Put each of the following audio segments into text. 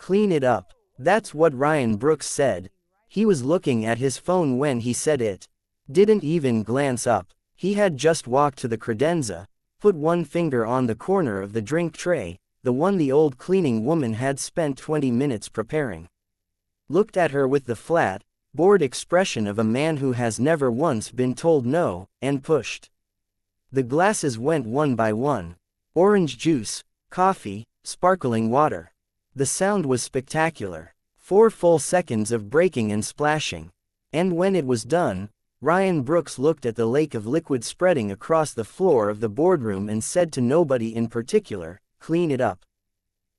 Clean it up. That's what Ryan Brooks said. He was looking at his phone when he said it. Didn't even glance up. He had just walked to the credenza, put one finger on the corner of the drink tray, the one the old cleaning woman had spent 20 minutes preparing. Looked at her with the flat, bored expression of a man who has never once been told no, and pushed. The glasses went one by one. Orange juice, coffee, sparkling water. The sound was spectacular. 4 full seconds of breaking and splashing. And when it was done, Ryan Brooks looked at the lake of liquid spreading across the floor of the boardroom and said to nobody in particular, "Clean it up."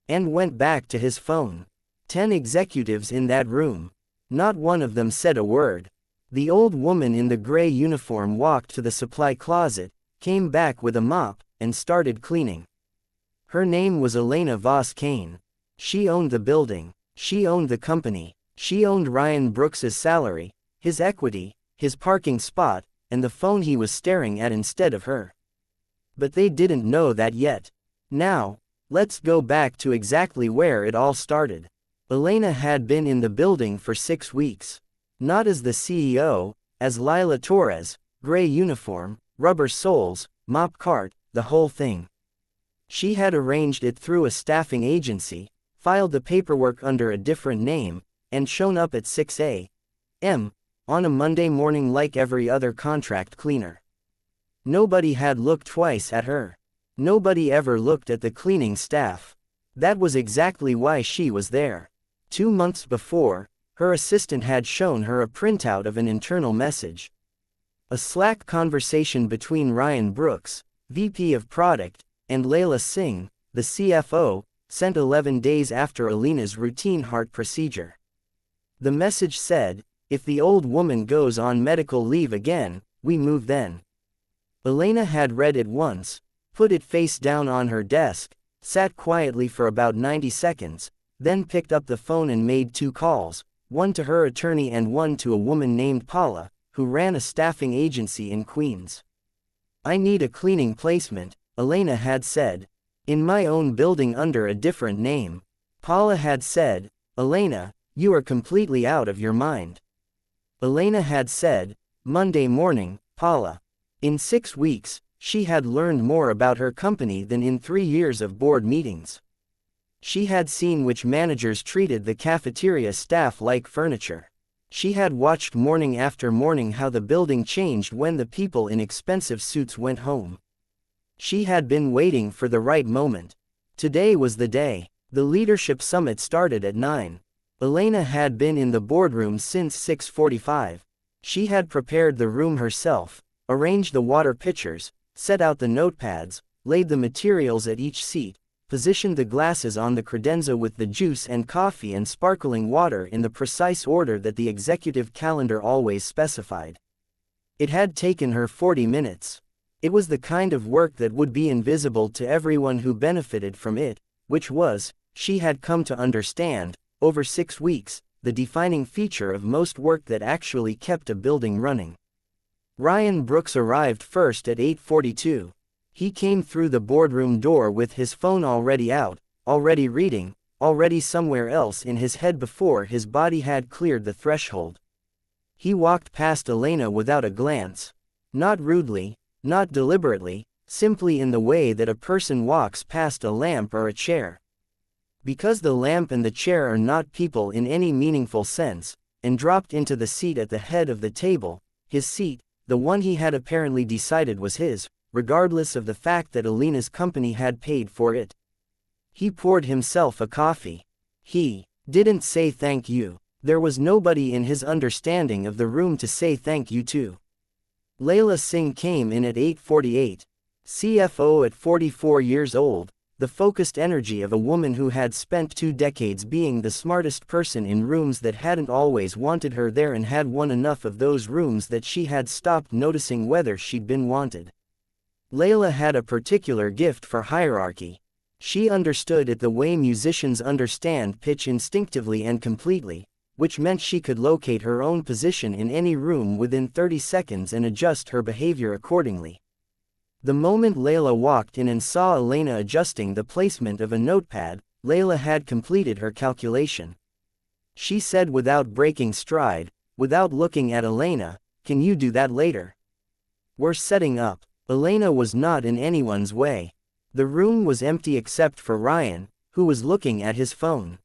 And went back to his phone. 10 executives in that room. Not one of them said a word. The old woman in the gray uniform walked to the supply closet, came back with a mop, and started cleaning. Her name was Elena Voss Kane. She owned the building. She owned the company. She owned Ryan Brooks's salary, his equity, his parking spot, and the phone he was staring at instead of her. But they didn't know that yet. Now, let's go back to exactly where it all started. Elena had been in the building for 6 weeks. Not as the CEO, as Lila Torres, gray uniform, rubber soles, mop cart, the whole thing. She had arranged it through a staffing agency, filed the paperwork under a different name, and shown up at 6 a.m. on a Monday morning like every other contract cleaner. Nobody had looked twice at her. Nobody ever looked at the cleaning staff. That was exactly why she was there. 2 months before, her assistant had shown her a printout of an internal message. A Slack conversation between Ryan Brooks, VP of Product, and Layla Singh, the CFO, sent 11 days after Elena's routine heart procedure. The message said, "If the old woman goes on medical leave again, we move then." Elena had read it once, put it face down on her desk, sat quietly for about 90 seconds, then picked up the phone and made 2 calls, one to her attorney and one to a woman named Paula, who ran a staffing agency in Queens. "I need a cleaning placement," Elena had said. "In my own building under a different name." Paula had said, "Elena, you are completely out of your mind." Elena had said, "Monday morning, Paula." In 6 weeks, she had learned more about her company than in 3 years of board meetings. She had seen which managers treated the cafeteria staff like furniture. She had watched morning after morning how the building changed when the people in expensive suits went home. She had been waiting for the right moment. Today was the day. The leadership summit started at 9. Elena had been in the boardroom since 6:45. She had prepared the room herself, arranged the water pitchers, set out the notepads, laid the materials at each seat, positioned the glasses on the credenza with the juice and coffee and sparkling water in the precise order that the executive calendar always specified. It had taken her 40 minutes. It was the kind of work that would be invisible to everyone who benefited from it, which was, she had come to understand, over 6 weeks, the defining feature of most work that actually kept a building running. Ryan Brooks arrived first at 8:42. He came through the boardroom door with his phone already out, already reading, already somewhere else in his head before his body had cleared the threshold. He walked past Elena without a glance. Not rudely, not deliberately, simply in the way that a person walks past a lamp or a chair. Because the lamp and the chair are not people in any meaningful sense, and dropped into the seat at the head of the table, his seat, the one he had apparently decided was his, regardless of the fact that Elena's company had paid for it. He poured himself a coffee. He didn't say thank you. There was nobody in his understanding of the room to say thank you to. Layla Singh came in at 8:48. CFO at 44 years old, the focused energy of a woman who had spent 2 decades being the smartest person in rooms that hadn't always wanted her there and had won enough of those rooms that she had stopped noticing whether she'd been wanted. Layla had a particular gift for hierarchy. She understood it the way musicians understand pitch instinctively and completely, which meant she could locate her own position in any room within 30 seconds and adjust her behavior accordingly. The moment Layla walked in and saw Elena adjusting the placement of a notepad, Layla had completed her calculation. She said without breaking stride, without looking at Elena, "Can you do that later? We're setting up." Elena was not in anyone's way. The room was empty except for Ryan, who was looking at his phone.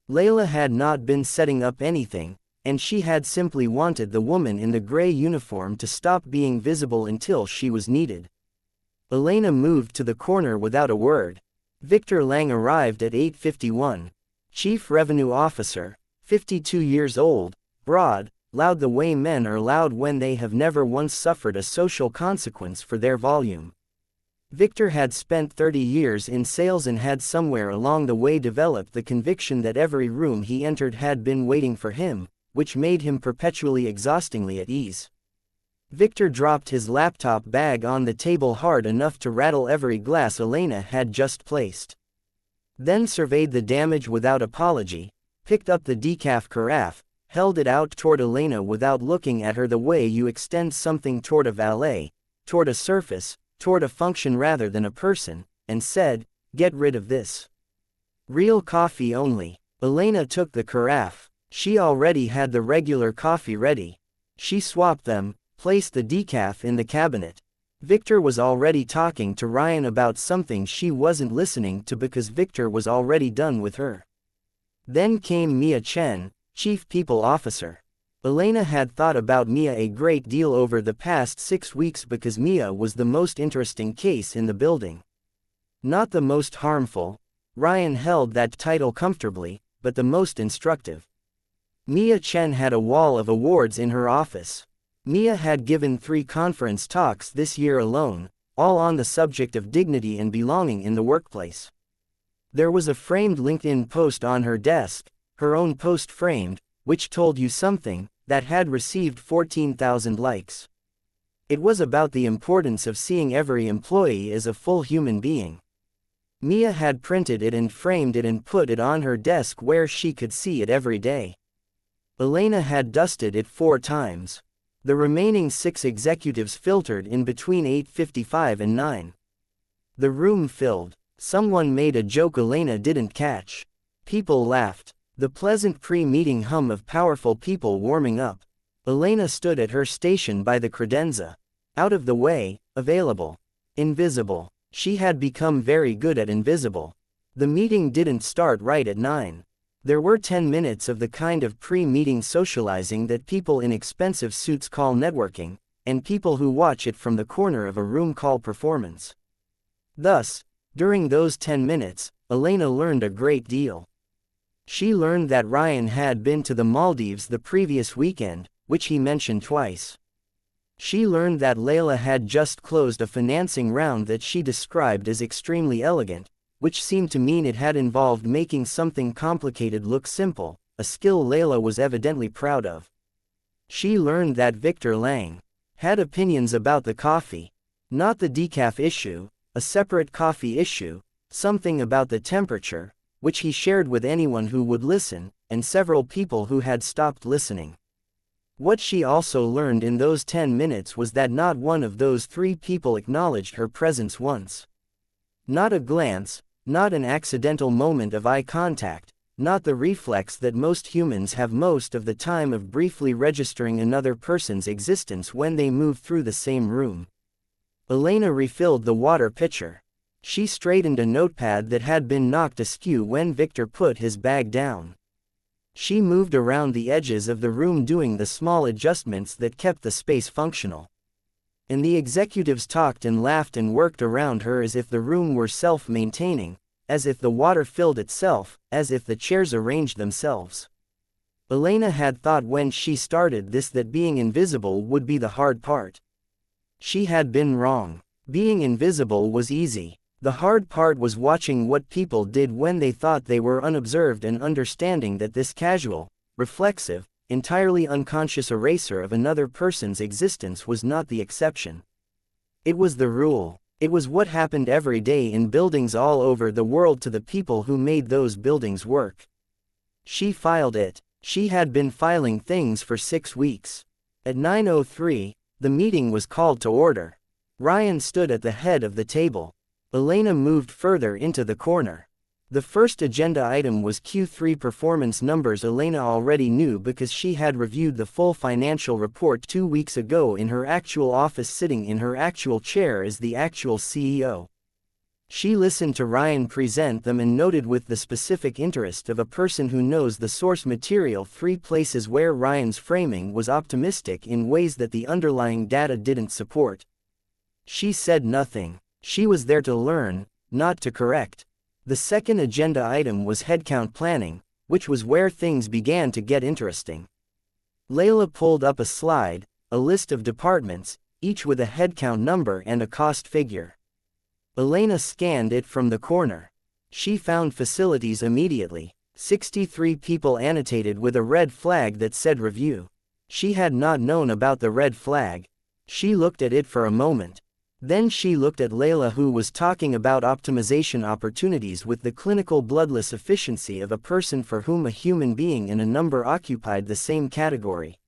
Layla had not been setting up anything, and she had simply wanted the woman in the gray uniform to stop being visible until she was needed. Elena moved to the corner without a word. Victor Lang arrived at 8:51. Chief Revenue Officer, 52 years old, broad, loud the way men are loud when they have never once suffered a social consequence for their volume. Victor had spent 30 years in sales and had somewhere along the way developed the conviction that every room he entered had been waiting for him, which made him perpetually exhaustingly at ease. Victor dropped his laptop bag on the table hard enough to rattle every glass Elena had just placed. Then surveyed the damage without apology, picked up the decaf carafe, held it out toward Elena without looking at her the way you extend something toward a valet, toward a surface, toward a function rather than a person, and said, "Get rid of this. Real coffee only." Elena took the carafe. She already had the regular coffee ready. She swapped them, placed the decaf in the cabinet. Victor was already talking to Ryan about something she wasn't listening to because Victor was already done with her. Then came Mia Chen, Chief People Officer. Elena had thought about Mia a great deal over the past 6 weeks because Mia was the most interesting case in the building. Not the most harmful, Ryan held that title comfortably, but the most instructive. Mia Chen had a wall of awards in her office. Mia had given 3 conference talks this year alone, all on the subject of dignity and belonging in the workplace. There was a framed LinkedIn post on her desk, her own post framed, which told you something, that had received 14,000 likes. It was about the importance of seeing every employee as a full human being. Mia had printed it and framed it and put it on her desk where she could see it every day. Elena had dusted it 4 times. The remaining 6 executives filtered in between 8:55 and 9. The room filled. Someone made a joke Elena didn't catch. People laughed. The pleasant pre-meeting hum of powerful people warming up. Elena stood at her station by the credenza. Out of the way, available. Invisible. She had become very good at invisible. The meeting didn't start right at 9. There were 10 minutes of the kind of pre-meeting socializing that people in expensive suits call networking, and people who watch it from the corner of a room call performance. Thus, during those 10 minutes, Elena learned a great deal. She learned that Ryan had been to the Maldives the previous weekend, which he mentioned twice. She learned that Layla had just closed a financing round that she described as extremely elegant, which seemed to mean it had involved making something complicated look simple, a skill Layla was evidently proud of. She learned that Victor Lang had opinions about the coffee. Not the decaf issue, a separate coffee issue, something about the temperature, which he shared with anyone who would listen, and several people who had stopped listening. What she also learned in those 10 minutes was that not one of those 3 people acknowledged her presence once. Not a glance, not an accidental moment of eye contact, not the reflex that most humans have most of the time of briefly registering another person's existence when they move through the same room. Elena refilled the water pitcher. She straightened a notepad that had been knocked askew when Victor put his bag down. She moved around the edges of the room doing the small adjustments that kept the space functional. And the executives talked and laughed and worked around her as if the room were self-maintaining, as if the water filled itself, as if the chairs arranged themselves. Elena had thought when she started this that being invisible would be the hard part. She had been wrong. Being invisible was easy. The hard part was watching what people did when they thought they were unobserved and understanding that this casual, reflexive, entirely unconscious eraser of another person's existence was not the exception. It was the rule. It was what happened every day in buildings all over the world to the people who made those buildings work. She filed it. She had been filing things for 6 weeks. At 9:03, the meeting was called to order. Ryan stood at the head of the table. Elena moved further into the corner. The first agenda item was Q3 performance numbers. Elena already knew because she had reviewed the full financial report 2 weeks ago in her actual office, sitting in her actual chair as the actual CEO. She listened to Ryan present them and noted with the specific interest of a person who knows the source material 3 places where Ryan's framing was optimistic in ways that the underlying data didn't support. She said nothing. She was there to learn, not to correct. The second agenda item was headcount planning, which was where things began to get interesting. Layla pulled up a slide, a list of departments, each with a headcount number and a cost figure. Elena scanned it from the corner. She found facilities immediately. 63 people annotated with a red flag that said review. She had not known about the red flag. She looked at it for a moment. Then she looked at Layla, who was talking about optimization opportunities with the clinical bloodless efficiency of a person for whom a human being and a number occupied the same category.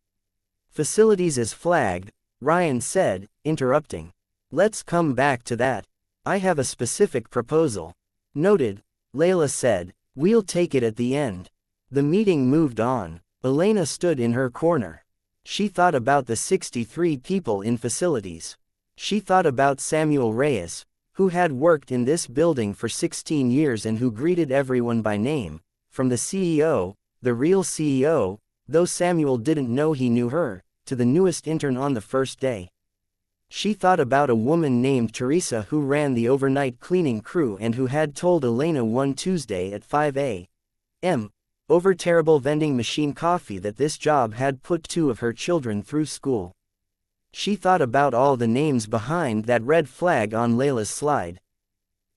Facilities as flagged, Ryan said, interrupting. Let's come back to that. I have a specific proposal. Noted, Layla said. We'll take it at the end. The meeting moved on. Elena stood in her corner. She thought about the 63 people in facilities. She thought about Samuel Reyes, who had worked in this building for 16 years and who greeted everyone by name, from the CEO, the real CEO, though Samuel didn't know he knew her, to the newest intern on the first day. She thought about a woman named Teresa who ran the overnight cleaning crew and who had told Elena one Tuesday at 5 a.m. over terrible vending machine coffee that this job had put 2 of her children through school. She thought about all the names behind that red flag on Layla's slide.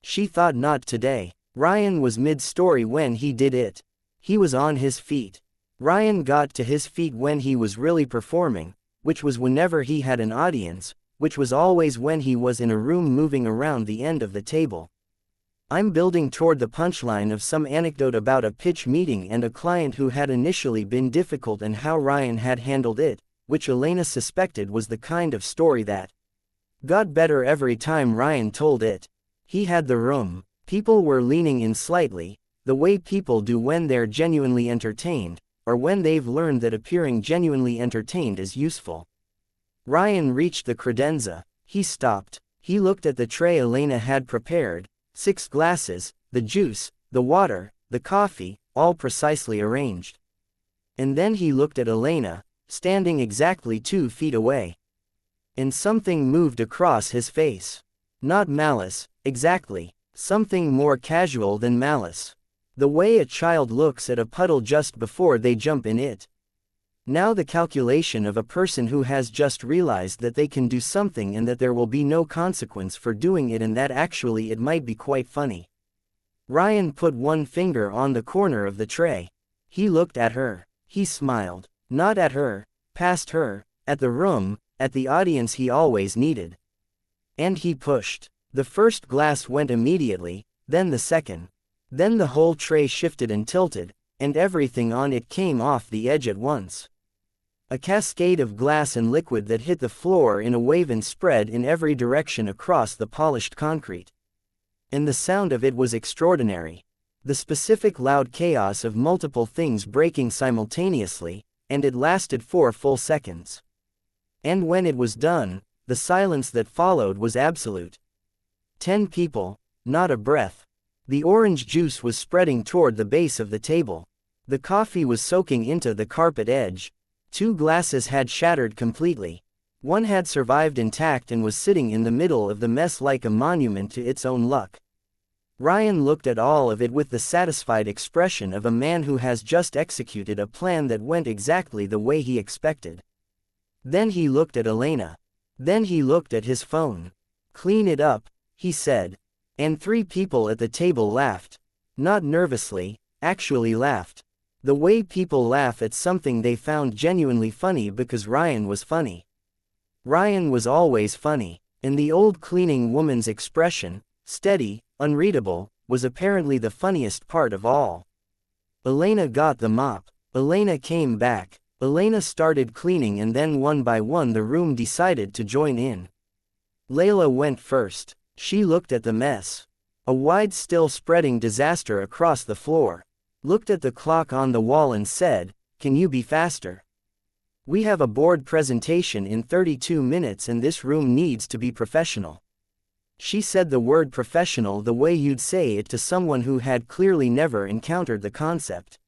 She thought not today. Ryan was mid-story when he did it. He was on his feet. Ryan got to his feet when he was really performing, which was whenever he had an audience, which was always when he was in a room moving around the end of the table. I'm building toward the punchline of some anecdote about a pitch meeting and a client who had initially been difficult and how Ryan had handled it, which Elena suspected was the kind of story that got better every time Ryan told it. He had the room. People were leaning in slightly, the way people do when they're genuinely entertained, or when they've learned that appearing genuinely entertained is useful. Ryan reached the credenza. He stopped. He looked at the tray Elena had prepared, 6 glasses, the juice, the water, the coffee, all precisely arranged. And then he looked at Elena, standing exactly 2 feet away. And something moved across his face. Not malice, exactly. Something more casual than malice. The way a child looks at a puddle just before they jump in it. Now the calculation of a person who has just realized that they can do something and that there will be no consequence for doing it, and that actually it might be quite funny. Ryan put one finger on the corner of the tray. He looked at her. He smiled. Not at her, past her, at the room, at the audience he always needed. And he pushed. The first glass went immediately, then the second. Then the whole tray shifted and tilted, and everything on it came off the edge at once. A cascade of glass and liquid that hit the floor in a wave and spread in every direction across the polished concrete. And the sound of it was extraordinary. The specific loud chaos of multiple things breaking simultaneously, and it lasted 4 full seconds. And when it was done, the silence that followed was absolute. 10 people, not a breath. The orange juice was spreading toward the base of the table. The coffee was soaking into the carpet edge. 2 glasses had shattered completely. One had survived intact and was sitting in the middle of the mess like a monument to its own luck. Ryan looked at all of it with the satisfied expression of a man who has just executed a plan that went exactly the way he expected. Then he looked at Elena. Then he looked at his phone. "Clean it up," he said. And 3 people at the table laughed. Not nervously, actually laughed. The way people laugh at something they found genuinely funny because Ryan was funny. Ryan was always funny, and the old cleaning woman's expression, steady, unreadable, was apparently the funniest part of all. Elena got the mop. Elena came back. Elena started cleaning, and then one by one the room decided to join in. Layla went first. She looked at the mess. A wide still spreading disaster across the floor. Looked at the clock on the wall and said, "Can you be faster? We have a board presentation in 32 minutes and this room needs to be professional." She said the word professional the way you'd say it to someone who had clearly never encountered the concept.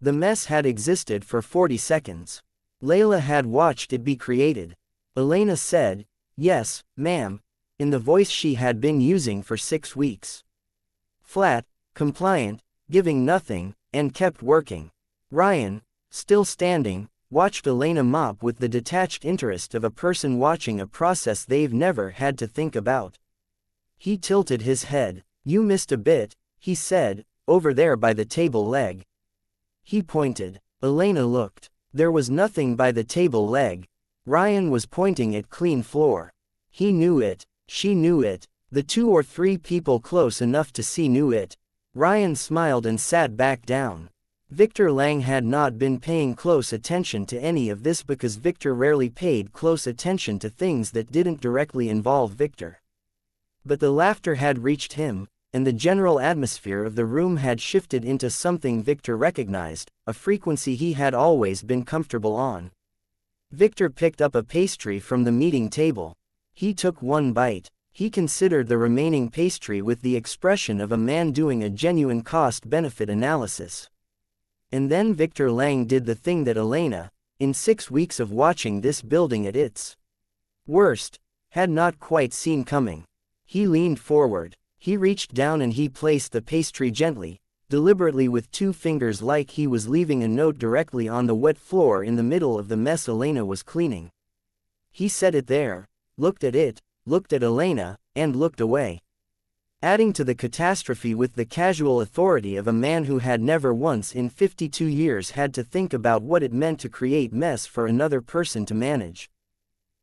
The mess had existed for 40 seconds. Layla had watched it be created. Elena said, "Yes, ma'am," in the voice she had been using for 6 weeks. Flat, compliant, giving nothing, and kept working. Ryan, still standing, watched Elena mop with the detached interest of a person watching a process they've never had to think about. He tilted his head. "You missed a bit," he said, "over there by the table leg." He pointed. Elena looked. There was nothing by the table leg. Ryan was pointing at clean floor. He knew it. She knew it. The 2 or 3 people close enough to see knew it. Ryan smiled and sat back down. Victor Lang had not been paying close attention to any of this because Victor rarely paid close attention to things that didn't directly involve Victor. But the laughter had reached him, and the general atmosphere of the room had shifted into something Victor recognized, a frequency he had always been comfortable on. Victor picked up a pastry from the meeting table. He took one bite. He considered the remaining pastry with the expression of a man doing a genuine cost-benefit analysis. And then Victor Lang did the thing that Elena, in 6 weeks of watching this building at its worst, had not quite seen coming. He leaned forward. He reached down and he placed the pastry gently, deliberately with 2 fingers like he was leaving a note directly on the wet floor in the middle of the mess Elena was cleaning. He set it there, looked at it, looked at Elena, and looked away. Adding to the catastrophe with the casual authority of a man who had never once in 52 years had to think about what it meant to create mess for another person to manage.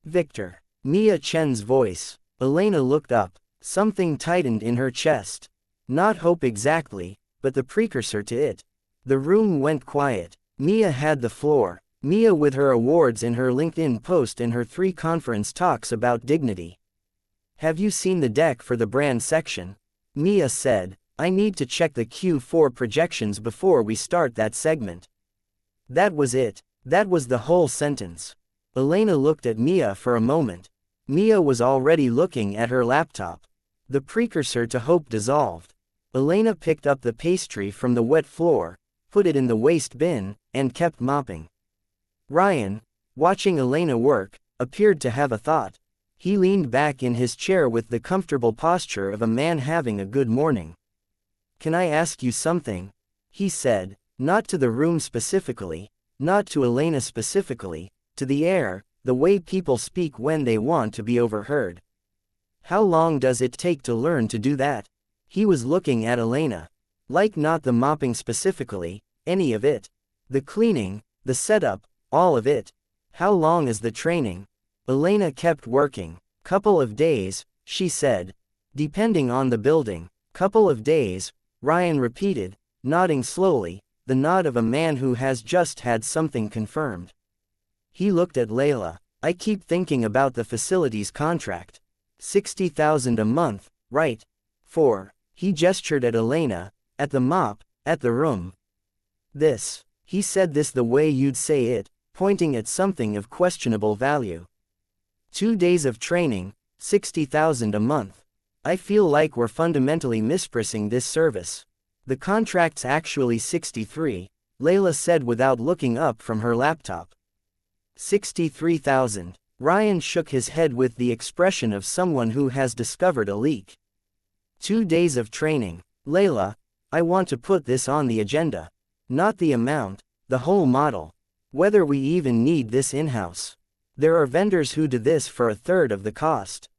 "Victor." Mia Chen's voice. Elena looked up. Something tightened in her chest. Not hope exactly, but the precursor to it. The room went quiet. Mia had the floor. Mia with her awards and her LinkedIn post and her 3 conference talks about dignity. "Have you seen the deck for the brand section?" Mia said. "I need to check the Q4 projections before we start that segment." That was it. That was the whole sentence. Elena looked at Mia for a moment. Mia was already looking at her laptop. The precursor to hope dissolved. Elena picked up the pastry from the wet floor, put it in the waste bin, and kept mopping. Ryan, watching Elena work, appeared to have a thought. He leaned back in his chair with the comfortable posture of a man having a good morning. "Can I ask you something?" he said, not to the room specifically, not to Elena specifically, to the air, the way people speak when they want to be overheard. "How long does it take to learn to do that?" He was looking at Elena. Like not the mopping specifically, any of it. The cleaning, the setup, all of it. "How long is the training?" Elena kept working. "Couple of days," she said. "Depending on the building." "Couple of days," Ryan repeated, nodding slowly, the nod of a man who has just had something confirmed. He looked at Layla. "I keep thinking about the facilities contract. 60,000 a month, right? For," he gestured at Elena, "at the mop, at the room." "This." He said this the way you'd say it, pointing at something of questionable value. 2 days of training, 60,000 a month. I feel like we're fundamentally mispricing this service. The contract's actually 63, Layla said without looking up from her laptop. 63,000. Ryan shook his head with the expression of someone who has discovered a leak. 2 days of training. Layla, I want to put this on the agenda. Not the amount, the whole model. Whether we even need this in-house. There are vendors who do this for a third of the cost.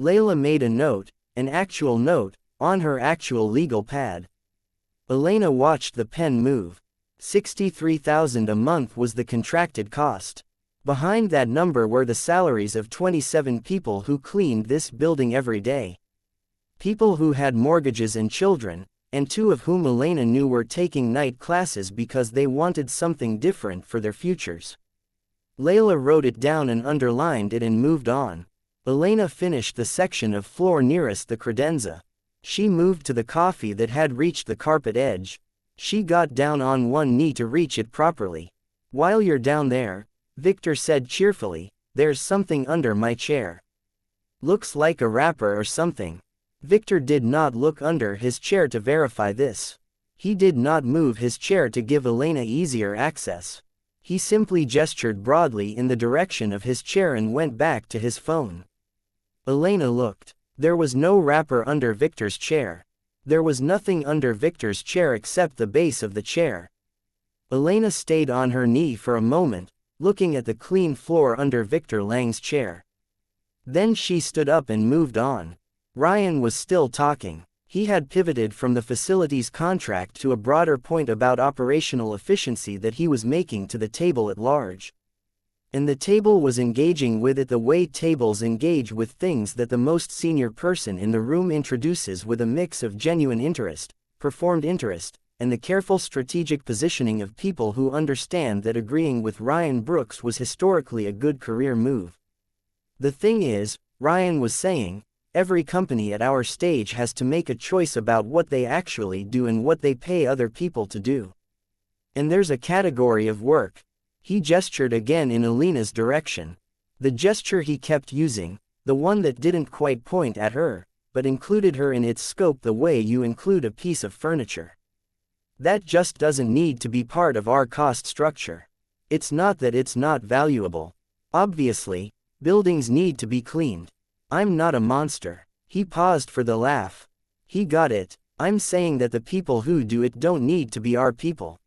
Layla made a note, an actual note, on her actual legal pad. Elena watched the pen move. 63,000 a month was the contracted cost. Behind that number were the salaries of 27 people who cleaned this building every day. People who had mortgages and children, and 2 of whom Elena knew were taking night classes because they wanted something different for their futures. Layla wrote it down and underlined it and moved on. Elena finished the section of floor nearest the credenza. She moved to the coffee that had reached the carpet edge. She got down on one knee to reach it properly. "While you're down there," Victor said cheerfully, "there's something under my chair. Looks like a wrapper or something." Victor did not look under his chair to verify this. He did not move his chair to give Elena easier access. He simply gestured broadly in the direction of his chair and went back to his phone. Elena looked. There was no wrapper under Victor's chair. There was nothing under Victor's chair except the base of the chair. Elena stayed on her knee for a moment, looking at the clean floor under Victor Lang's chair. Then she stood up and moved on. Ryan was still talking. He had pivoted from the facilities contract to a broader point about operational efficiency that he was making to the table at large. And the table was engaging with it the way tables engage with things that the most senior person in the room introduces, with a mix of genuine interest, performed interest, and the careful strategic positioning of people who understand that agreeing with Ryan Brooks was historically a good career move. "The thing is," Ryan was saying, "every company at our stage has to make a choice about what they actually do and what they pay other people to do. And there's a category of work." He gestured again in Elena's direction. The gesture he kept using, the one that didn't quite point at her, but included her in its scope the way you include a piece of furniture. "That just doesn't need to be part of our cost structure. It's not that it's not valuable. Obviously, buildings need to be cleaned. I'm not a monster." He paused for the laugh. He got it. "I'm saying that the people who do it don't need to be our people.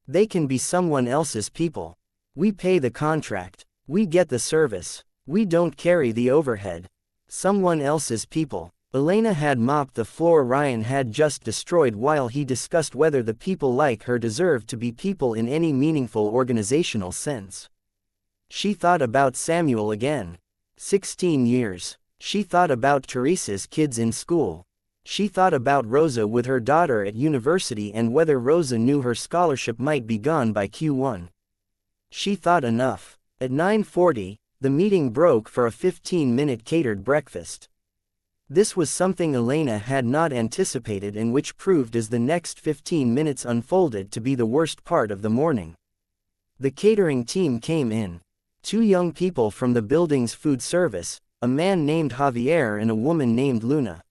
They can be someone else's people. We pay the contract. We get the service. We don't carry the overhead. Someone else's people." Elena had mopped the floor Ryan had just destroyed while he discussed whether the people like her deserved to be people in any meaningful organizational sense. She thought about Samuel again. 16 years. She thought about Teresa's kids in school. She thought about Rosa with her daughter at university and whether Rosa knew her scholarship might be gone by Q1. She thought enough. At 9:40, the meeting broke for a 15-minute catered breakfast. This was something Elena had not anticipated and which proved as the next 15 minutes unfolded to be the worst part of the morning. The catering team came in. 2 young people from the building's food service, a man named Javier and a woman named Luna.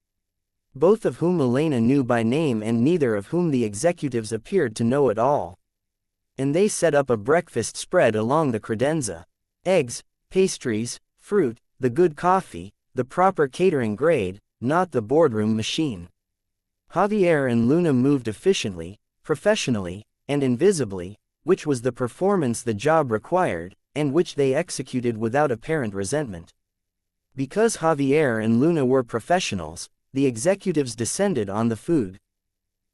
Both of whom Elena knew by name and neither of whom the executives appeared to know at all. And they set up a breakfast spread along the credenza. Eggs, pastries, fruit, the good coffee, the proper catering grade, not the boardroom machine. Javier and Luna moved efficiently, professionally, and invisibly, which was the performance the job required, and which they executed without apparent resentment. Because Javier and Luna were professionals, the executives descended on the food.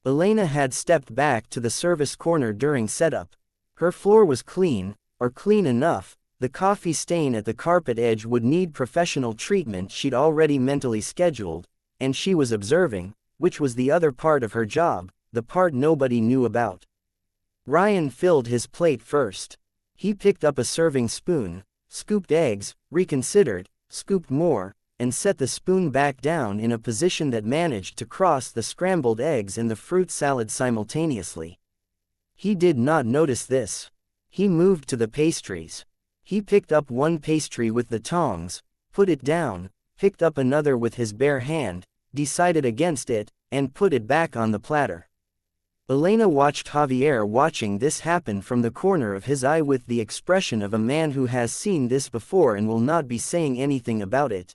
Elena had stepped back to the service corner during setup. Her floor was clean, or clean enough. The coffee stain at the carpet edge would need professional treatment she'd already mentally scheduled, and she was observing, which was the other part of her job, the part nobody knew about. Ryan filled his plate first. He picked up a serving spoon, scooped eggs, reconsidered, scooped more, and set the spoon back down in a position that managed to cross the scrambled eggs and the fruit salad simultaneously. He did not notice this. He moved to the pastries. He picked up one pastry with the tongs, put it down, picked up another with his bare hand, decided against it, and put it back on the platter. Elena watched Javier watching this happen from the corner of his eye with the expression of a man who has seen this before and will not be saying anything about it.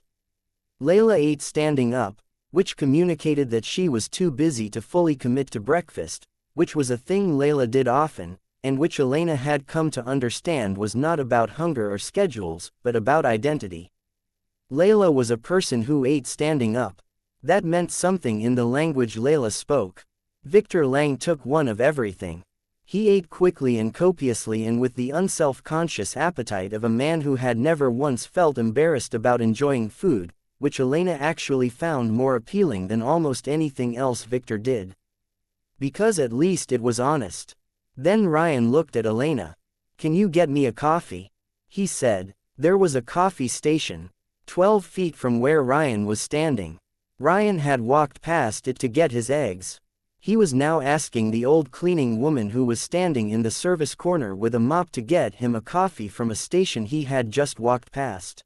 Layla ate standing up, which communicated that she was too busy to fully commit to breakfast, which was a thing Layla did often, and which Elena had come to understand was not about hunger or schedules, but about identity. Layla was a person who ate standing up. That meant something in the language Layla spoke. Victor Lang took one of everything. He ate quickly and copiously and with the unself-conscious appetite of a man who had never once felt embarrassed about enjoying food, which Elena actually found more appealing than almost anything else Victor did. Because at least it was honest. Then Ryan looked at Elena. "Can you get me a coffee?" he said. There was a coffee station, 12 feet from where Ryan was standing. Ryan had walked past it to get his eggs. He was now asking the old cleaning woman who was standing in the service corner with a mop to get him a coffee from a station he had just walked past.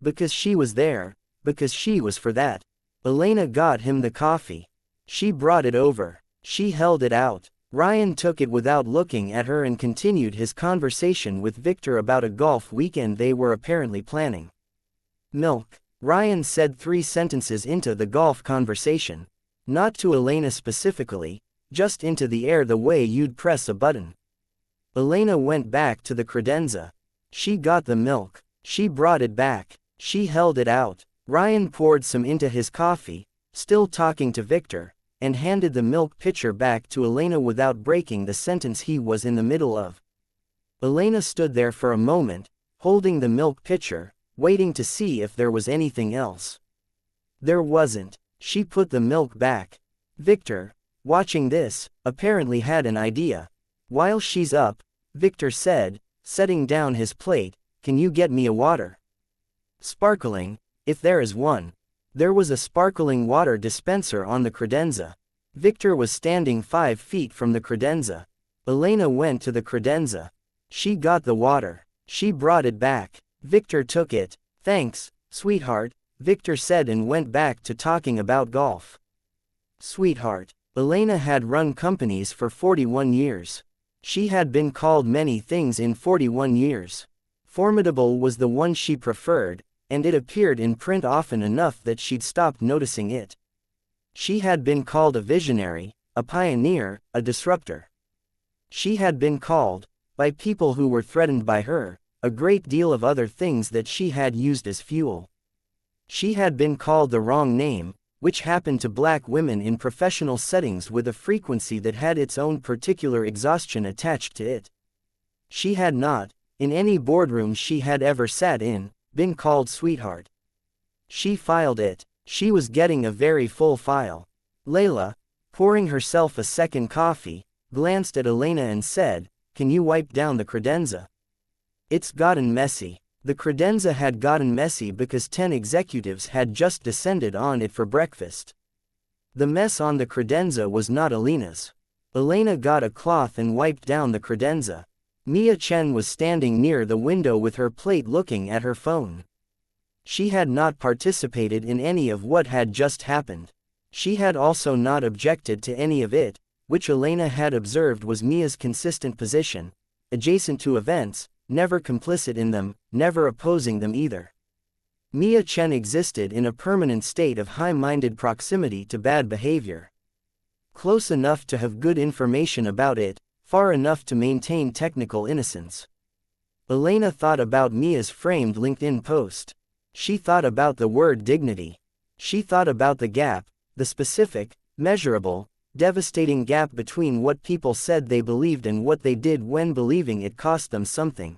Because she was there, because she was for that. Elena got him the coffee. She brought it over. She held it out. Ryan took it without looking at her and continued his conversation with Victor about a golf weekend they were apparently planning. Milk. Ryan said 3 sentences into the golf conversation. Not to Elena specifically, just into the air the way you'd press a button. Elena went back to the credenza. She got the milk. She brought it back. She held it out. Ryan poured some into his coffee, still talking to Victor, and handed the milk pitcher back to Elena without breaking the sentence he was in the middle of. Elena stood there for a moment, holding the milk pitcher, waiting to see if there was anything else. There wasn't. She put the milk back. Victor, watching this, apparently had an idea. While she's up, Victor said, setting down his plate, "Can you get me a water? Sparkling, if there is one." There was a sparkling water dispenser on the credenza. Victor was standing 5 feet from the credenza. Elena went to the credenza. She got the water. She brought it back. Victor took it. "Thanks, sweetheart," Victor said and went back to talking about golf. Sweetheart. Elena had run companies for 41 years. She had been called many things in 41 years. Formidable was the one she preferred, and it appeared in print often enough that she'd stopped noticing it. She had been called a visionary, a pioneer, a disruptor. She had been called, by people who were threatened by her, a great deal of other things that she had used as fuel. She had been called the wrong name, which happened to black women in professional settings with a frequency that had its own particular exhaustion attached to it. She had not, in any boardroom she had ever sat in, been called sweetheart. She filed it. She was getting a very full file. Layla, pouring herself a second coffee, glanced at Elena and said, "Can you wipe down the credenza? It's gotten messy." The credenza had gotten messy because 10 executives had just descended on it for breakfast. The mess on the credenza was not Elena's. Elena got a cloth and wiped down the credenza. Mia Chen was standing near the window with her plate looking at her phone. She had not participated in any of what had just happened. She had also not objected to any of it, which Elena had observed was Mia's consistent position, adjacent to events, never complicit in them, never opposing them either. Mia Chen existed in a permanent state of high-minded proximity to bad behavior. Close enough to have good information about it, far enough to maintain technical innocence. Elena thought about Mia's framed LinkedIn post. She thought about the word dignity. She thought about the gap, the specific, measurable, devastating gap between what people said they believed and what they did when believing it cost them something.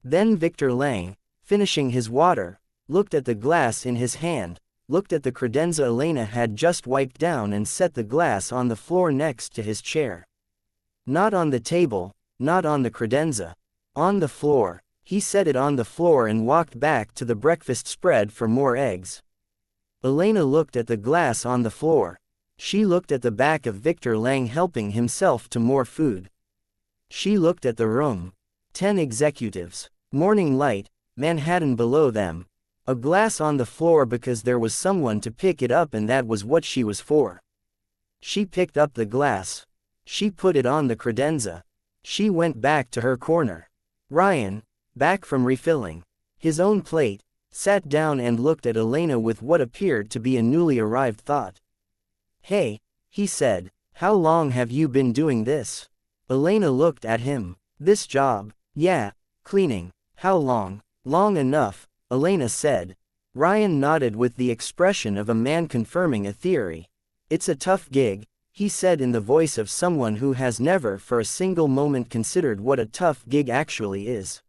Then Victor Lang, finishing his water, looked at the glass in his hand, looked at the credenza Elena had just wiped down and set the glass on the floor next to his chair. Not on the table, not on the credenza. On the floor. He set it on the floor and walked back to the breakfast spread for more eggs. Elena looked at the glass on the floor. She looked at the back of Victor Lang helping himself to more food. She looked at the room. 10 executives. Morning light, Manhattan below them. A glass on the floor because there was someone to pick it up and that was what she was for. She picked up the glass. She put it on the credenza. She went back to her corner. Ryan, back from refilling his own plate, sat down and looked at Elena with what appeared to be a newly arrived thought. "Hey," he said, "how long have you been doing this?" Elena looked at him. "This job? Yeah, cleaning. How long?" "Long enough," Elena said. Ryan nodded with the expression of a man confirming a theory. "It's a tough gig," he said in the voice of someone who has never for a single moment considered what a tough gig actually is.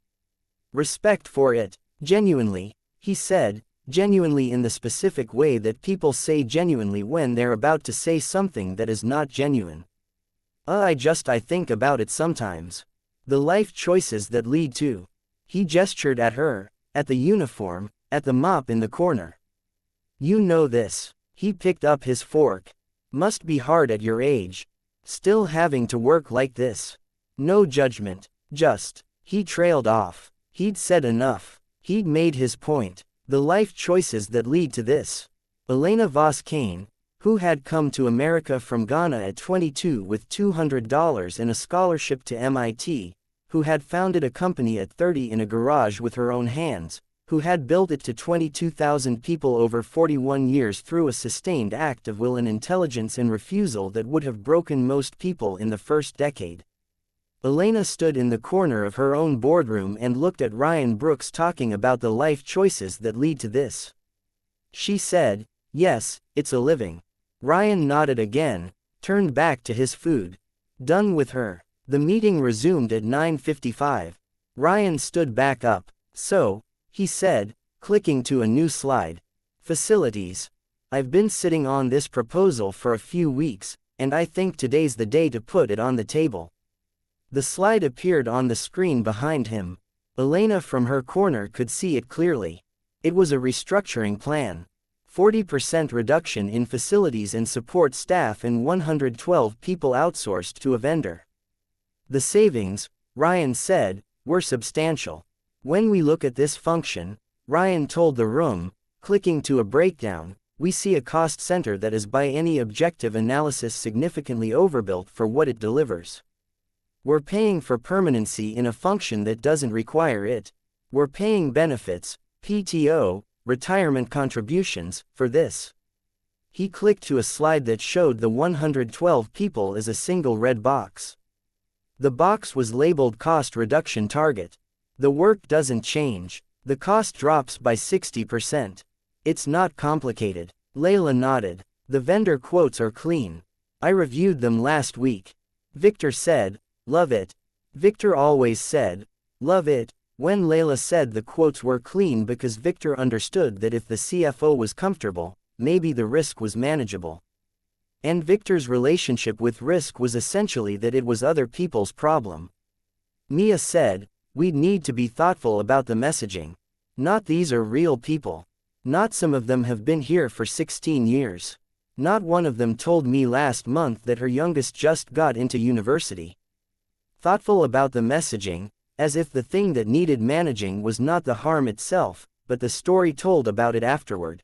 "Respect for it. Genuinely," he said, genuinely in the specific way that people say genuinely when they're about to say something that is not genuine. I think about it sometimes. The life choices that lead to." He gestured at her, at the uniform, at the mop in the corner. "You know this. He picked up his fork. Must be hard at your age. Still having to work like this. No judgment. Just. He trailed off. He'd said enough. He'd made his point. The life choices that lead to this. Elena Voss Kane, who had come to America from Ghana at 22 with $200 and a scholarship to MIT, who had founded a company at 30 in a garage with her own hands, who had built it to 22,000 people over 41 years through a sustained act of will and intelligence and refusal that would have broken most people in the first decade. Elena stood in the corner of her own boardroom and looked at Ryan Brooks talking about the life choices that lead to this. She said, "Yes, it's a living." Ryan nodded again, turned back to his food. Done with her. The meeting resumed at 9:55. Ryan stood back up. "So," he said, clicking to a new slide. "Facilities. I've been sitting on this proposal for a few weeks, and I think today's the day to put it on the table." The slide appeared on the screen behind him. Elena from her corner could see it clearly. It was a restructuring plan. 40% reduction in facilities and support staff and 112 people outsourced to a vendor. The savings, Ryan said, were substantial. "When we look at this function," Ryan told the room, clicking to a breakdown, "we see a cost center that is by any objective analysis significantly overbuilt for what it delivers. We're paying for permanency in a function that doesn't require it. We're paying benefits, PTO, retirement contributions, for this." He clicked to a slide that showed the 112 people as a single red box. The box was labeled Cost Reduction Target. The work doesn't change. The cost drops by 60%. It's not complicated. Layla nodded. The vendor quotes are clean. I reviewed them last week. Victor said, "Love it." Victor always said, "Love it," when Layla said the quotes were clean because Victor understood that if the CFO was comfortable, maybe the risk was manageable. And Victor's relationship with risk was essentially that it was other people's problem. Mia said, "We'd need to be thoughtful about the messaging. Not these are real people. Not some of them have been here for 16 years. Not one of them told me last month that her youngest just got into university." Thoughtful about the messaging, as if the thing that needed managing was not the harm itself, but the story told about it afterward.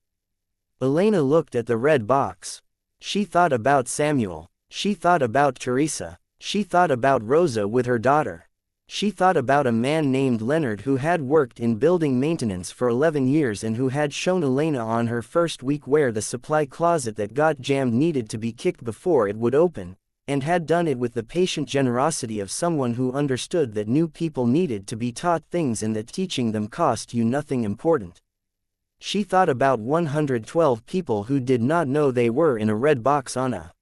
Elena looked at the red box. She thought about Samuel. She thought about Teresa. She thought about Rosa with her daughter. She thought about a man named Leonard who had worked in building maintenance for 11 years and who had shown Elena on her first week where the supply closet that got jammed needed to be kicked before it would open, and had done it with the patient generosity of someone who understood that new people needed to be taught things and that teaching them cost you nothing important. She thought about 112 people who did not know they were in a red box on a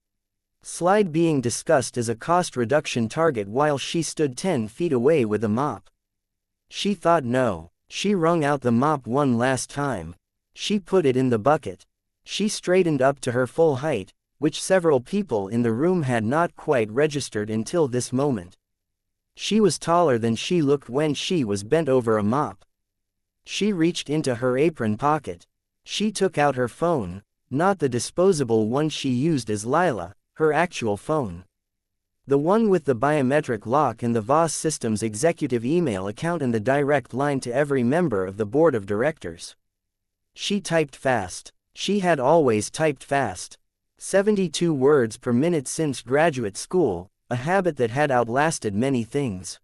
slide being discussed as a cost reduction target while she stood 10 feet away with a mop. She thought no. She wrung out the mop one last time. She put it in the bucket. She straightened up to her full height, which several people in the room had not quite registered until this moment. She was taller than she looked when she was bent over a mop. She reached into her apron pocket. She took out her phone, not the disposable one she used as Lila, her actual phone. The one with the biometric lock and the Voss Systems executive email account and the direct line to every member of the board of directors. She typed fast. She had always typed fast. 72 words per minute since graduate school, a habit that had outlasted many things.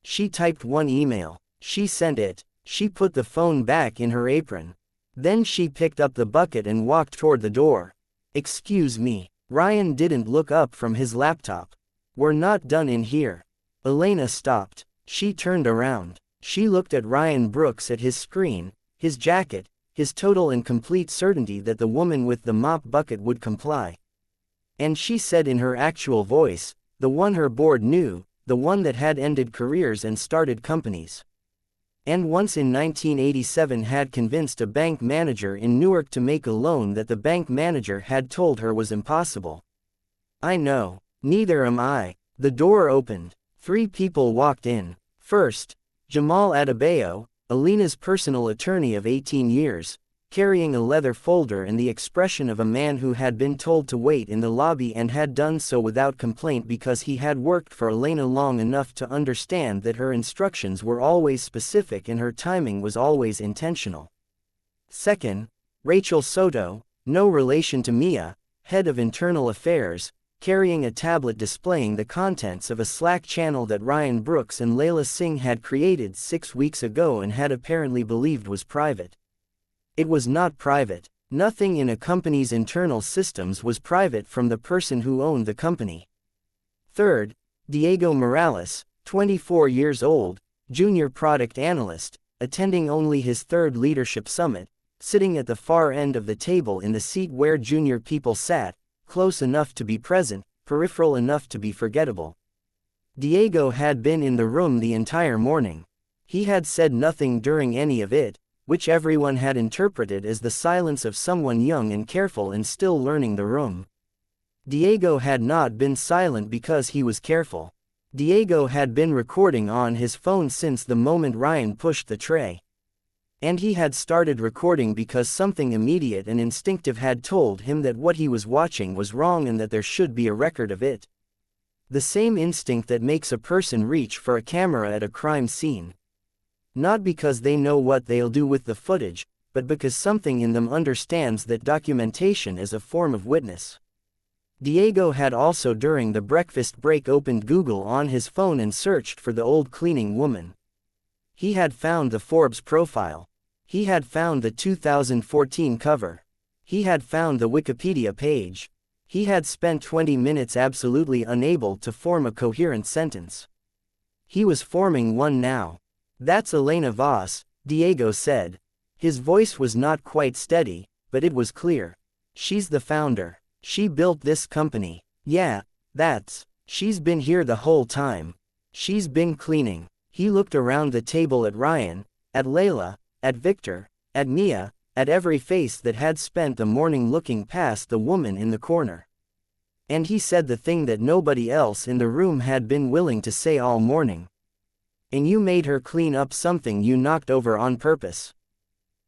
She typed one email. She sent it. She put the phone back in her apron. Then she picked up the bucket and walked toward the door. "Excuse me." Ryan didn't look up from his laptop. "We're not done in here." Elena stopped. She turned around. She looked at Ryan Brooks at his screen, his jacket, his total and complete certainty that the woman with the mop bucket would comply. And she said in her actual voice, the one her board knew, the one that had ended careers and started companies. And once in 1987 had convinced a bank manager in Newark to make a loan that the bank manager had told her was impossible. "I know. Neither am I." The door opened. 3 people walked in. First, Jamal Adebayo, Elena's personal attorney of 18 years, carrying a leather folder and the expression of a man who had been told to wait in the lobby and had done so without complaint because he had worked for Elena long enough to understand that her instructions were always specific and her timing was always intentional. Second, Rachel Soto, no relation to Mia, head of internal affairs, carrying a tablet displaying the contents of a Slack channel that Ryan Brooks and Layla Singh had created 6 weeks ago and had apparently believed was private. It was not private. Nothing in a company's internal systems was private from the person who owned the company. Third, Diego Morales, 24 years old, junior product analyst, attending only his third leadership summit, sitting at the far end of the table in the seat where junior people sat, close enough to be present, peripheral enough to be forgettable. Diego had been in the room the entire morning. He had said nothing during any of it, which everyone had interpreted as the silence of someone young and careful and still learning the room. Diego had not been silent because he was careful. Diego had been recording on his phone since the moment Ryan pushed the tray. And he had started recording because something immediate and instinctive had told him that what he was watching was wrong and that there should be a record of it. The same instinct that makes a person reach for a camera at a crime scene. Not because they know what they'll do with the footage, but because something in them understands that documentation is a form of witness. Diego had also during the breakfast break opened Google on his phone and searched for the old cleaning woman. He had found the Forbes profile. He had found the 2014 cover. He had found the Wikipedia page. He had spent 20 minutes absolutely unable to form a coherent sentence. He was forming one now. "That's Elena Voss," Diego said. His voice was not quite steady, but it was clear. "She's the founder. She built this company. Yeah, she's been here the whole time. She's been cleaning." He looked around the table at Ryan, at Layla, at Victor, at Mia, at every face that had spent the morning looking past the woman in the corner. And he said the thing that nobody else in the room had been willing to say all morning. "And you made her clean up something you knocked over on purpose."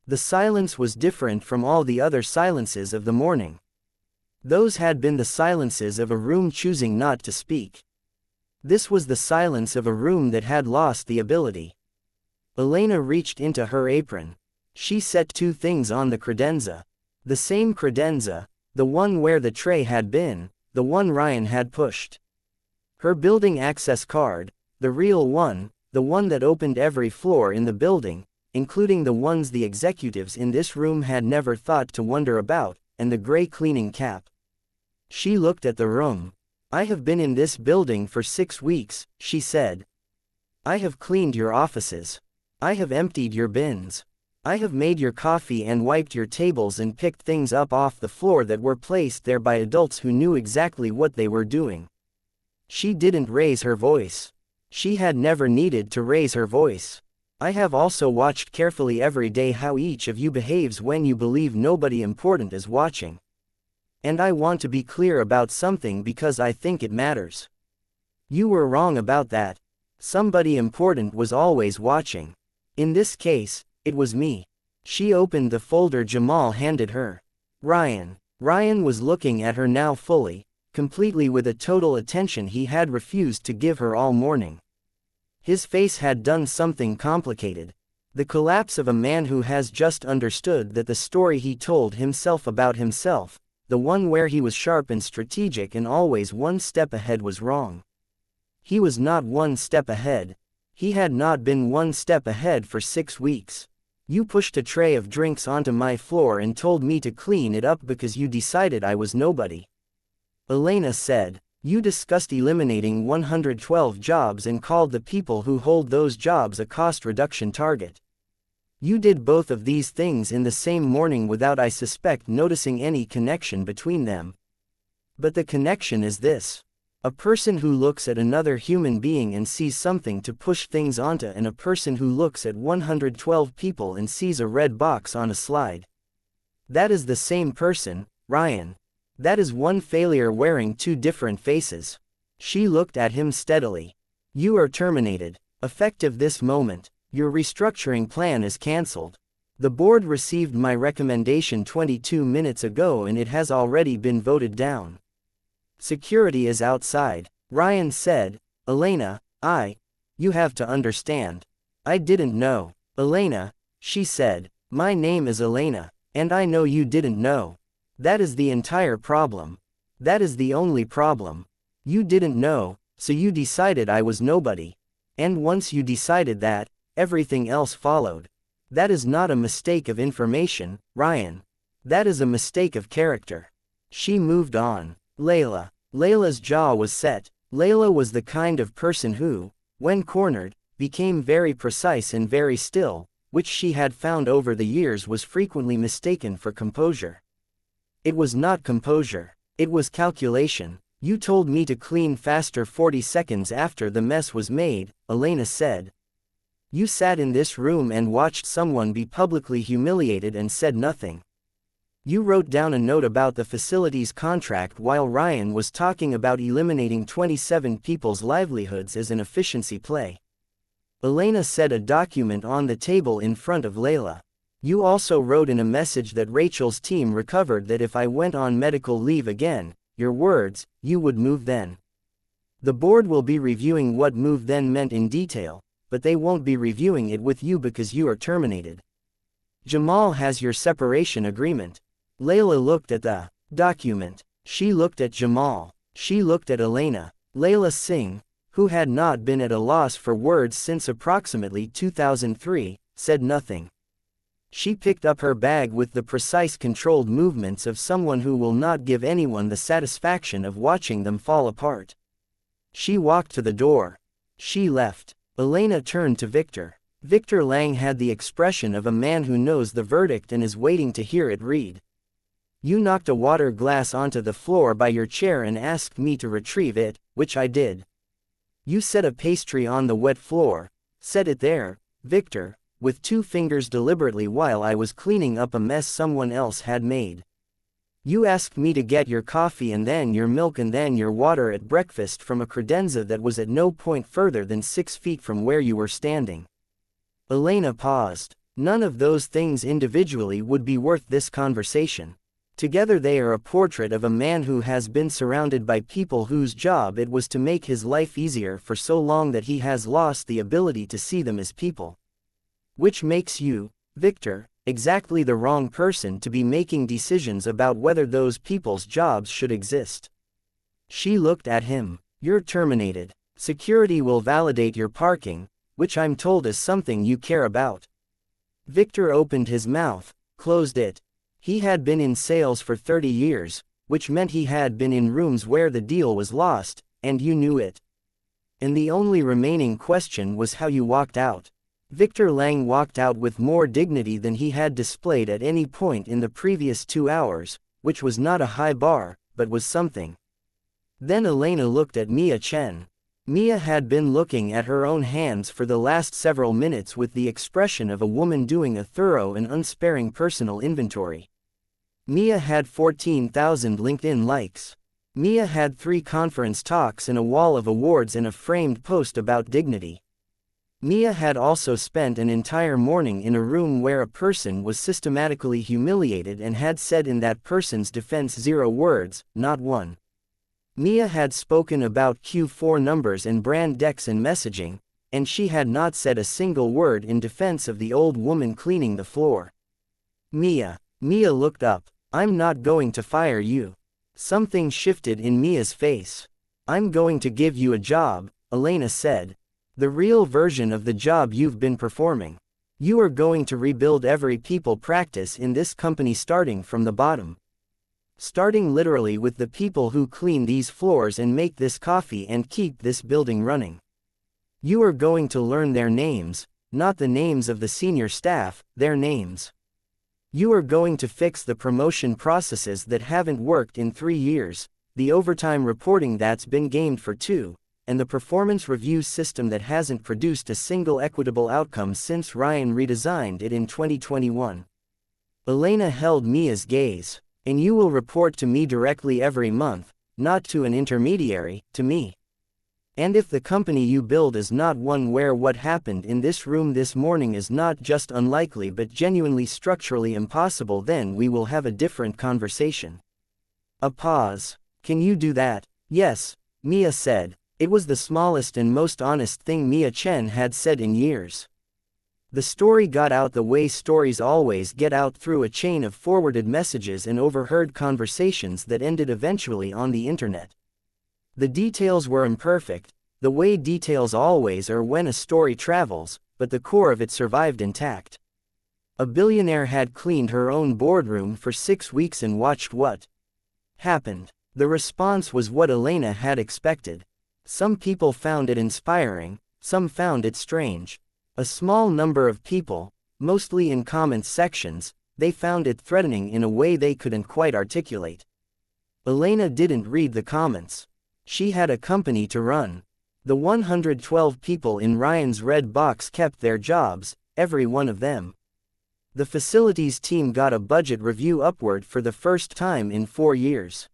The silence was different from all the other silences of the morning. Those had been the silences of a room choosing not to speak. This was the silence of a room that had lost the ability. Elena reached into her apron. She set 2 things on the credenza. The same credenza, the one where the tray had been, the one Ryan had pushed. Her building access card, the real one, the one that opened every floor in the building, including the ones the executives in this room had never thought to wonder about, and the gray cleaning cap. She looked at the room. "I have been in this building for 6 weeks, she said. "I have cleaned your offices. I have emptied your bins. I have made your coffee and wiped your tables and picked things up off the floor that were placed there by adults who knew exactly what they were doing." She didn't raise her voice. She had never needed to raise her voice. "I have also watched carefully every day how each of you behaves when you believe nobody important is watching. And I want to be clear about something because I think it matters. You were wrong about that. Somebody important was always watching. In this case, it was me." She opened the folder Jamal handed her. Ryan. Ryan was looking at her now fully, completely with a total attention he had refused to give her all morning. His face had done something complicated. The collapse of a man who has just understood that the story he told himself about himself, the one where he was sharp and strategic and always one step ahead, was wrong. He was not one step ahead. He had not been one step ahead for 6 weeks. "You pushed a tray of drinks onto my floor and told me to clean it up because you decided I was nobody," Elena said. "You discussed eliminating 112 jobs and called the people who hold those jobs a cost reduction target. You did both of these things in the same morning without, I suspect, noticing any connection between them. But the connection is this. A person who looks at another human being and sees something to push things onto, and a person who looks at 112 people and sees a red box on a slide. That is the same person, Ryan. That is one failure wearing 2 different faces." She looked at him steadily. "You are terminated. Effective this moment. Your restructuring plan is cancelled. The board received my recommendation 22 minutes ago and it has already been voted down. Security is outside. Ryan said. Elena, you have to understand. I didn't know. Elena, she said, my name is Elena, and I know you didn't know. That is the entire problem. That is the only problem. You didn't know, so you decided I was nobody. And once you decided that, everything else followed. That is not a mistake of information, Ryan. That is a mistake of character. She moved on. Layla's jaw was set. Layla was the kind of person who, when cornered, became very precise and very still, which she had found over the years was frequently mistaken for composure. It was not composure. It was calculation. You told me to clean faster 40 seconds after the mess was made, Elena said. You sat in this room and watched someone be publicly humiliated and said nothing. You wrote down a note about the facility's contract while Ryan was talking about eliminating 27 people's livelihoods as an efficiency play. Elena said a document on the table in front of Layla. You also wrote in a message that Rachel's team recovered that if I went on medical leave again, your words, you would move then. The board will be reviewing what move then meant in detail, but they won't be reviewing it with you because you are terminated. Jamal has your separation agreement. Layla looked at the document. She looked at Jamal. She looked at Elena. Layla Singh, who had not been at a loss for words since approximately 2003, said nothing. She picked up her bag with the precise controlled movements of someone who will not give anyone the satisfaction of watching them fall apart. She walked to the door. She left. Elena turned to Victor. Victor Lang had the expression of a man who knows the verdict and is waiting to hear it read. You knocked a water glass onto the floor by your chair and asked me to retrieve it, which I did. You set a pastry on the wet floor, set it there, Victor, with 2 fingers deliberately while I was cleaning up a mess someone else had made. You asked me to get your coffee and then your milk and then your water at breakfast from a credenza that was at no point further than 6 feet from where you were standing. Elena paused. None of those things individually would be worth this conversation. Together they are a portrait of a man who has been surrounded by people whose job it was to make his life easier for so long that he has lost the ability to see them as people. Which makes you, Victor, exactly the wrong person to be making decisions about whether those people's jobs should exist. She looked at him. You're terminated. Security will validate your parking, which I'm told is something you care about. Victor opened his mouth, closed it. He had been in sales for 30 years, which meant he had been in rooms where the deal was lost, and you knew it. And the only remaining question was how you walked out. Victor Lang walked out with more dignity than he had displayed at any point in the previous 2 hours, which was not a high bar, but was something. Then Elena looked at Mia Chen. Mia had been looking at her own hands for the last several minutes with the expression of a woman doing a thorough and unsparing personal inventory. Mia had 14,000 LinkedIn likes. Mia had 3 conference talks and a wall of awards and a framed post about dignity. Mia had also spent an entire morning in a room where a person was systematically humiliated and had said in that person's defense 0 words, not 1. Mia had spoken about Q4 numbers and brand decks and messaging, and she had not said a single word in defense of the old woman cleaning the floor. Mia looked up. I'm not going to fire you. Something shifted in Mia's face. I'm going to give you a job, Elena said. The real version of the job you've been performing. You are going to rebuild every people practice in this company starting from the bottom. Starting literally with the people who clean these floors and make this coffee and keep this building running. You are going to learn their names, not the names of the senior staff, their names. You are going to fix the promotion processes that haven't worked in 3 years, the overtime reporting that's been gamed for 2, and the performance review system that hasn't produced a single equitable outcome since Ryan redesigned it in 2021. Elena held Mia's gaze. And you will report to me directly every month, not to an intermediary, to me. And if the company you build is not one where what happened in this room this morning is not just unlikely but genuinely structurally impossible, then we will have a different conversation. A pause. Can you do that? Yes, Mia said. It was the smallest and most honest thing Mia Chen had said in years. The story got out the way stories always get out, through a chain of forwarded messages and overheard conversations that ended eventually on the internet. The details were imperfect, the way details always are when a story travels, but the core of it survived intact. A billionaire had cleaned her own boardroom for 6 weeks and watched what happened. The response was what Elena had expected. Some people found it inspiring, some found it strange. A small number of people, mostly in comments sections, they found it threatening in a way they couldn't quite articulate. Elena didn't read the comments. She had a company to run. The 112 people in Ryan's red box kept their jobs, every one of them. The facilities team got a budget review upward for the first time in 4 years.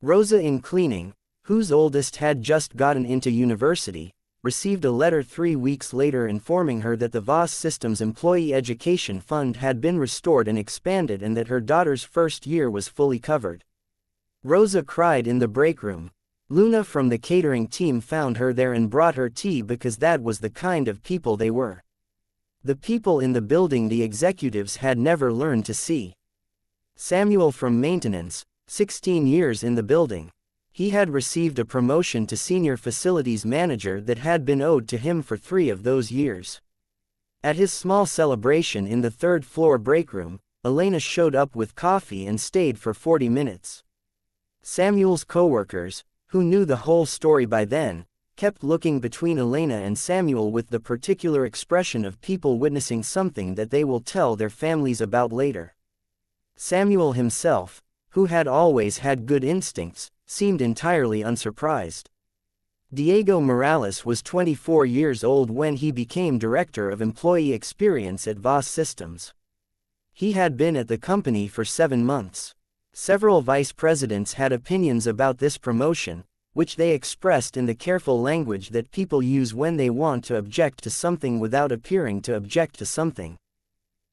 Rosa in cleaning, whose oldest had just gotten into university, received a letter 3 weeks later informing her that the Voss Systems Employee Education Fund had been restored and expanded and that her daughter's first year was fully covered. Rosa cried in the break room. Luna from the catering team found her there and brought her tea because that was the kind of people they were. The people in the building the executives had never learned to see. Samuel from maintenance, 16 years in the building. He had received a promotion to senior facilities manager that had been owed to him for 3 of those years. At his small celebration in the 3rd floor break room, Elena showed up with coffee and stayed for 40 minutes. Samuel's coworkers, who knew the whole story by then, kept looking between Elena and Samuel with the particular expression of people witnessing something that they will tell their families about later. Samuel himself, who had always had good instincts, seemed entirely unsurprised. Diego Morales was 24 years old when he became Director of Employee Experience at Voss Systems. He had been at the company for 7 months. Several vice presidents had opinions about this promotion, which they expressed in the careful language that people use when they want to object to something without appearing to object to something.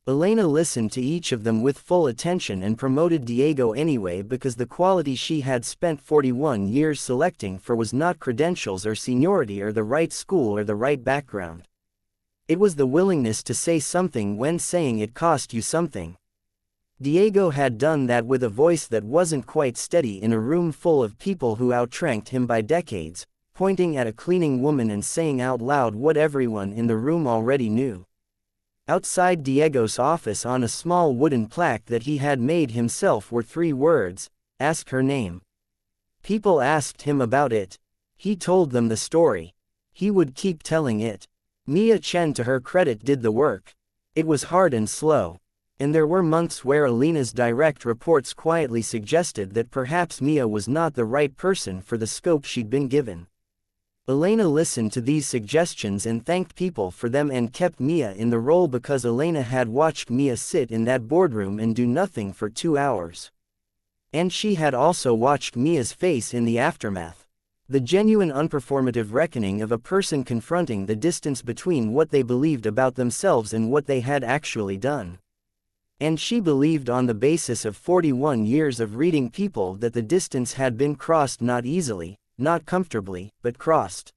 Elena listened to each of them with full attention and promoted Diego anyway because the quality she had spent 41 years selecting for was not credentials or seniority or the right school or the right background. It was the willingness to say something when saying it cost you something. Diego had done that with a voice that wasn't quite steady in a room full of people who outranked him by decades, pointing at a cleaning woman and saying out loud what everyone in the room already knew. Outside Diego's office on a small wooden plaque that he had made himself were 3 words, "Ask her name." People asked him about it. He told them the story. He would keep telling it. Mia Chen, to her credit, did the work. It was hard and slow. And there were months where Elena's direct reports quietly suggested that perhaps Mia was not the right person for the scope she'd been given. Elena listened to these suggestions and thanked people for them and kept Mia in the role because Elena had watched Mia sit in that boardroom and do nothing for 2 hours. And she had also watched Mia's face in the aftermath. The genuine unperformative reckoning of a person confronting the distance between what they believed about themselves and what they had actually done. And she believed on the basis of 41 years of reading people that the distance had been crossed, not easily, not comfortably, but crossed.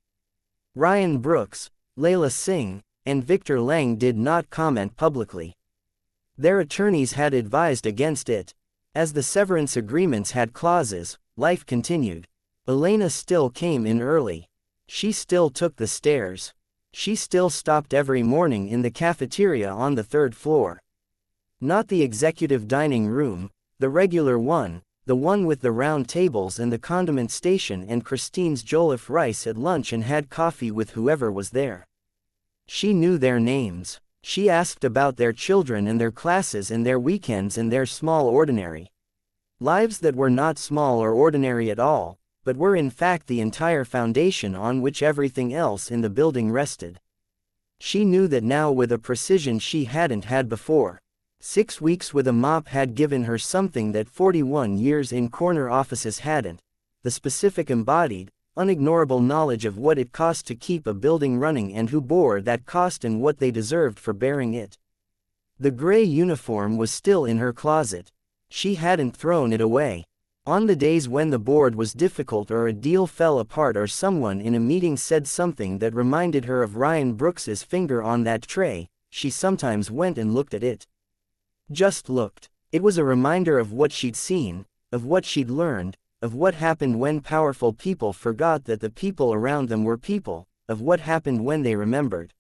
Ryan Brooks, Layla Singh, and Victor Lang did not comment publicly. Their attorneys had advised against it. As the severance agreements had clauses, life continued. Elena still came in early. She still took the stairs. She still stopped every morning in the cafeteria on the 3rd floor. Not the executive dining room, the regular one, the one with the round tables and the condiment station and Christine's jollof rice at lunch, and had coffee with whoever was there. She knew their names. She asked about their children and their classes and their weekends and their small ordinary lives that were not small or ordinary at all, but were in fact the entire foundation on which everything else in the building rested. She knew that now with a precision she hadn't had before. 6 weeks with a mop had given her something that 41 years in corner offices hadn't: the specific embodied, unignorable knowledge of what it cost to keep a building running and who bore that cost and what they deserved for bearing it. The gray uniform was still in her closet. She hadn't thrown it away. On the days when the board was difficult or a deal fell apart or someone in a meeting said something that reminded her of Ryan Brooks's finger on that tray, she sometimes went and looked at it. Just looked. It was a reminder of what she'd seen, of what she'd learned, of what happened when powerful people forgot that the people around them were people, of what happened when they remembered.